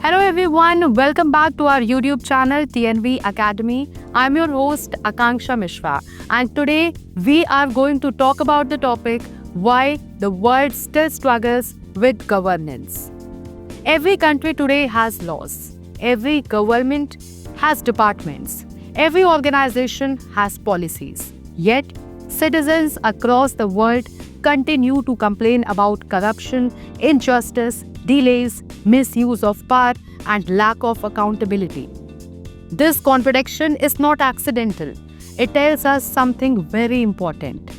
Hello everyone, welcome back to our YouTube channel TNV Academy. I'm your host Akanksha Mishra, and today we are going to talk about the topic why the world still struggles with governance. Every country today has laws. Every government has departments. Every organization has policies. Yet, citizens across the world continue to complain about corruption, injustice, delays, misuse of power, and lack of accountability. This contradiction is not accidental. It tells us something very important.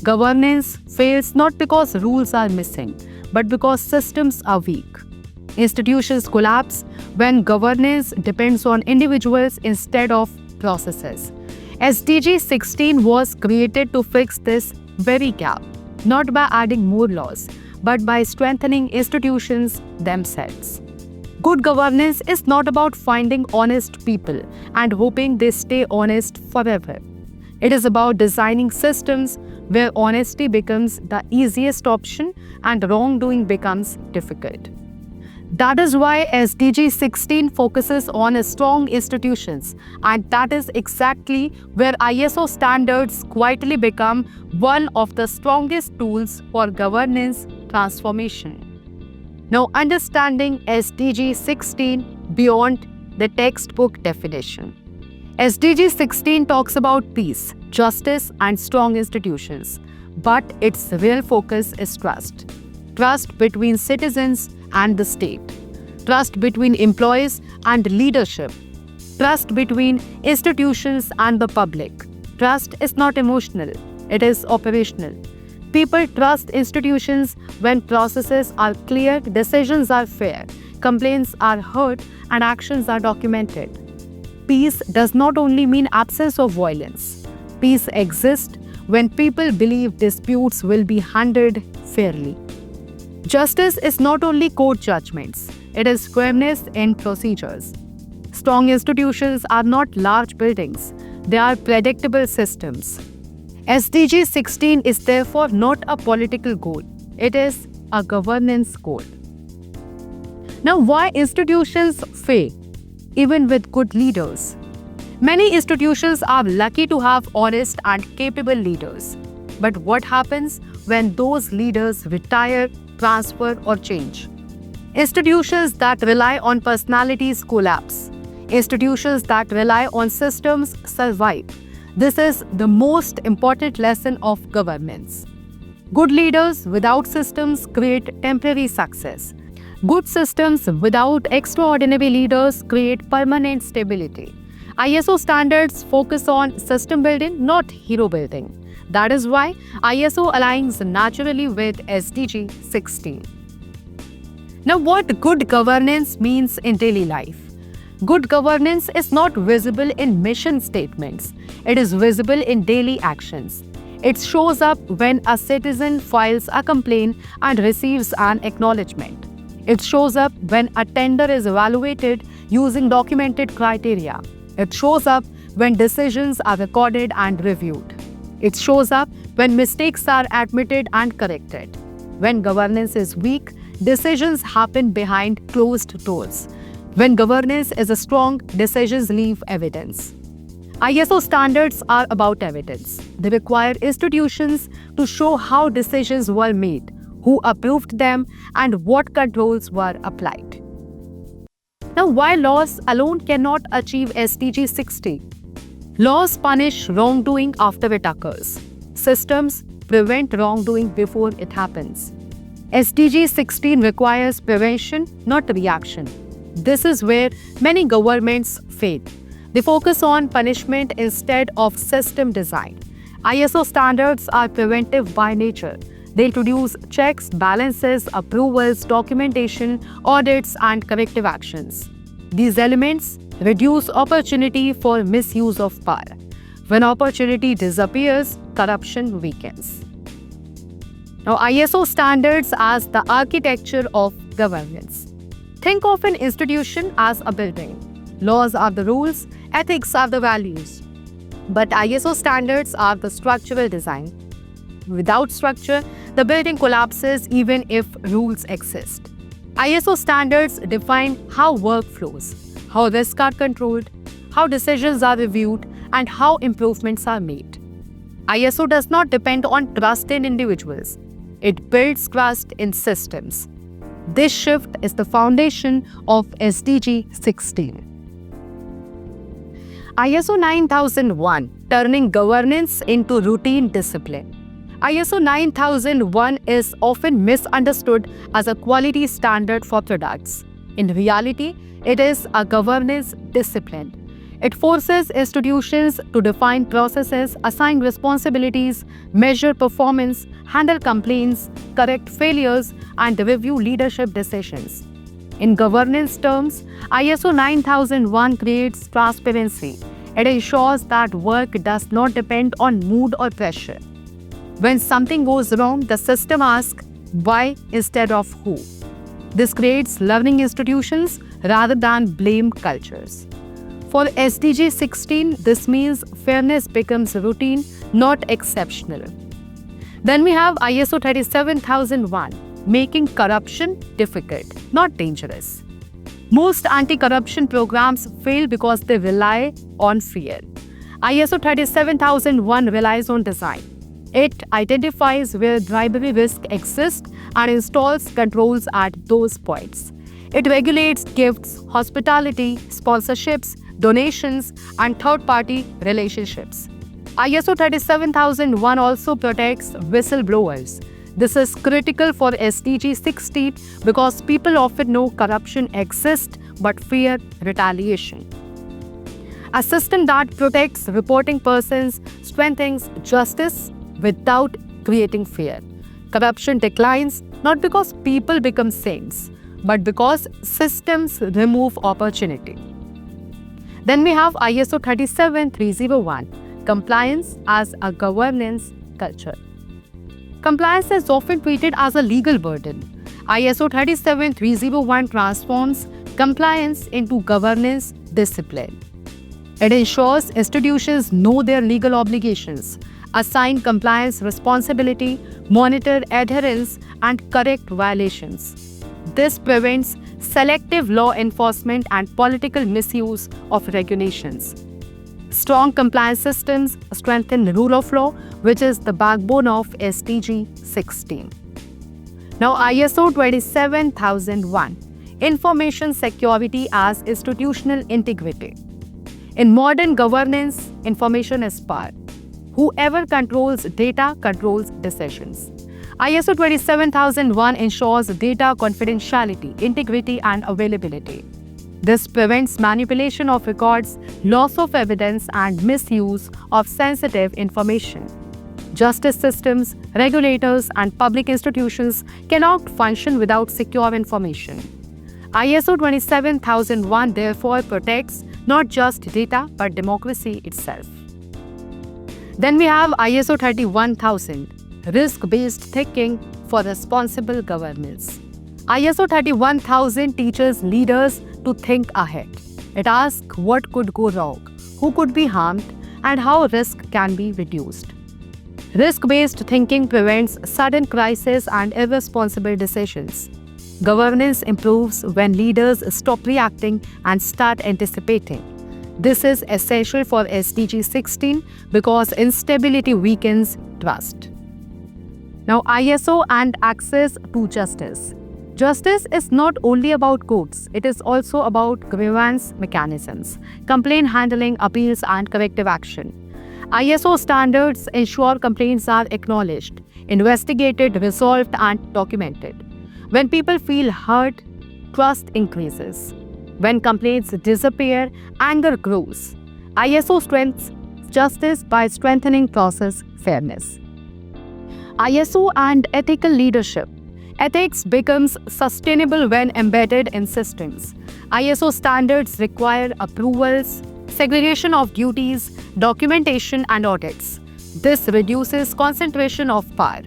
Governance fails not because rules are missing, but because systems are weak. Institutions collapse when governance depends on individuals instead of processes. SDG 16 was created to fix this very gap, not by adding more laws, but by strengthening institutions themselves. Good governance is not about finding honest people and hoping they stay honest forever. It is about designing systems where honesty becomes the easiest option and wrongdoing becomes difficult. That is why SDG 16 focuses on strong institutions, and that is exactly where ISO standards quietly become one of the strongest tools for governance transformation. Now, understanding SDG 16 beyond the textbook definition. SDG 16 talks about peace, justice, and strong institutions, but its real focus is trust. Trust between citizens and the state, trust between employees and leadership, trust between institutions and the public. Trust is not emotional, it is operational. People trust institutions when processes are clear, decisions are fair, complaints are heard, and actions are documented. Peace does not only mean absence of violence. Peace exists when people believe disputes will be handled fairly. Justice is not only court judgments, it is fairness in procedures. Strong institutions are not large buildings, they are predictable systems. SDG 16 is therefore not a political goal, it is a governance goal. Now, why institutions fail, even with good leaders? Many institutions are lucky to have honest and capable leaders. But what happens when those leaders retire, transfer, or change? Institutions that rely on personalities collapse. Institutions that rely on systems survive. This is the most important lesson of governance. Good leaders without systems create temporary success. Good systems without extraordinary leaders create permanent stability. ISO standards focus on system building, not hero building. That is why ISO aligns naturally with SDG 16. Now, what good governance means in daily life? Good governance is not visible in mission statements. It is visible in daily actions. It shows up when a citizen files a complaint and receives an acknowledgement. It shows up when a tender is evaluated using documented criteria. It shows up when decisions are recorded and reviewed. It shows up when mistakes are admitted and corrected. When governance is weak, decisions happen behind closed doors. When governance is strong, decisions leave evidence. ISO standards are about evidence. They require institutions to show how decisions were made, who approved them, and what controls were applied. Now, why laws alone cannot achieve SDG 16? Laws punish wrongdoing after it occurs. Systems prevent wrongdoing before it happens. SDG 16 requires prevention, not reaction. This is where many governments fail. They focus on punishment instead of system design. ISO standards are preventive by nature. They introduce checks, balances, approvals, documentation, audits, and corrective actions. These elements reduce opportunity for misuse of power. When opportunity disappears, corruption weakens. Now, ISO standards as the architecture of governance. Think of an institution as a building. Laws are the rules, ethics are the values. But ISO standards are the structural design. Without structure, the building collapses even if rules exist. ISO standards define how work flows, how risks are controlled, how decisions are reviewed, and how improvements are made. ISO does not depend on trust in individuals. It builds trust in systems. This shift is the foundation of SDG 16. ISO 9001, turning governance into routine discipline. ISO 9001 is often misunderstood as a quality standard for products. In reality, it is a governance discipline. It forces institutions to define processes, assign responsibilities, measure performance, handle complaints, correct failures, and review leadership decisions. In governance terms, ISO 9001 creates transparency. It ensures that work does not depend on mood or pressure. When something goes wrong, the system asks why instead of who. This creates learning institutions rather than blame cultures. For SDG 16, this means fairness becomes routine, not exceptional. Then we have ISO 37001, making corruption difficult, not dangerous. Most anti-corruption programs fail because they rely on fear. ISO 37001 relies on design. It identifies where bribery risk exists and installs controls at those points. It regulates gifts, hospitality, sponsorships, donations, and third-party relationships. ISO 37001 also protects whistleblowers. This is critical for SDG 16 because people often know corruption exists but fear retaliation. A system that protects reporting persons strengthens justice without creating fear. Corruption declines not because people become saints, but because systems remove opportunity. Then we have ISO 37301, compliance as a governance culture. Compliance is often treated as a legal burden. ISO 37301 transforms compliance into governance discipline. It ensures institutions know their legal obligations, assign compliance responsibility, monitor adherence, and correct violations. This prevents selective law enforcement and political misuse of regulations. Strong compliance systems strengthen the rule of law, which is the backbone of SDG 16. Now ISO 27001, information security as institutional integrity. In modern governance, information is power. Whoever controls data controls decisions. ISO 27001 ensures data confidentiality, integrity, and availability. This prevents manipulation of records, loss of evidence, and misuse of sensitive information. Justice systems, regulators, and public institutions cannot function without secure information. ISO 27001 therefore protects not just data but democracy itself. Then we have ISO 31000, risk-based thinking for responsible governance. ISO 31000 teaches leaders to think ahead. It asks what could go wrong, who could be harmed, and how risk can be reduced. Risk-based thinking prevents sudden crises and irresponsible decisions. Governance improves when leaders stop reacting and start anticipating. This is essential for SDG 16 because instability weakens trust. Now, ISO and access to justice. Justice is not only about courts, it is also about grievance mechanisms, complaint handling, appeals, and corrective action. ISO standards ensure complaints are acknowledged, investigated, resolved, and documented. When people feel heard, trust increases. When complaints disappear, anger grows. ISO strengthens justice by strengthening process fairness. ISO and ethical leadership. Ethics becomes sustainable when embedded in systems. ISO standards require approvals, segregation of duties, documentation, and audits. This reduces concentration of power.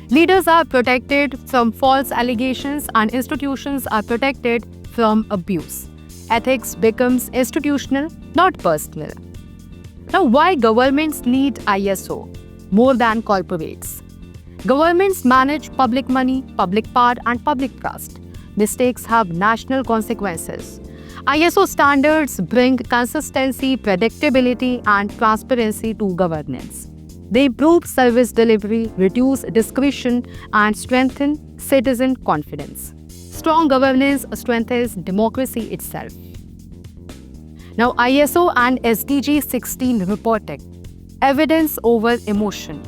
Leaders are protected from false allegations and institutions are protected from abuse. Ethics becomes institutional, not personal. Now, why governments need ISO more than corporates? Governments manage public money, public power, and public trust. mistakes have national consequences. ISO standards bring consistency, predictability, and transparency to governance. They improve service delivery, reduce discretion, and strengthen citizen confidence. Strong governance strengthens democracy itself. Now, ISO and SDG 16 reporting. Evidence over emotion.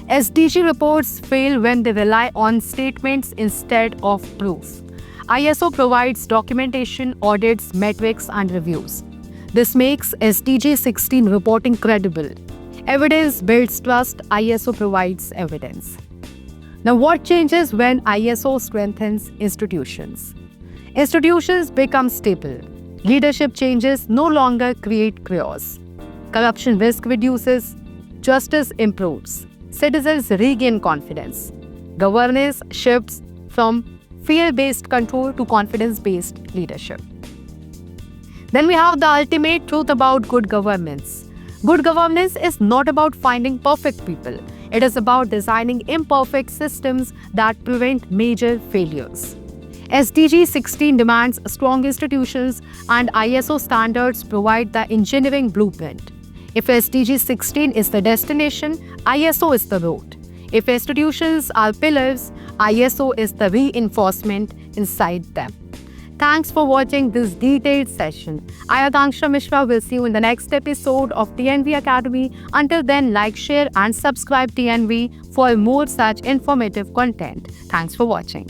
SDG reports fail when they rely on statements instead of proof. ISO provides documentation, audits, metrics, and reviews. This makes SDG 16 reporting credible. Evidence builds trust. ISO provides evidence. Now, what changes when ISO strengthens institutions? Institutions become stable. Leadership changes no longer create chaos. Corruption risk reduces. Justice improves. Citizens regain confidence. Governance shifts from fear-based control to confidence-based leadership. Then we have the ultimate truth about good governance. Good governance is not about finding perfect people. It is about designing imperfect systems that prevent major failures. SDG 16 demands strong institutions, and ISO standards provide the engineering blueprint. If SDG 16 is the destination, ISO is the road. If institutions are pillars, ISO is the reinforcement inside them. Thanks for watching this detailed session. I, Akanksha Mishra, will see you in the next episode of TNV Academy. Until then, like, share, and subscribe TNV for more such informative content. Thanks for watching.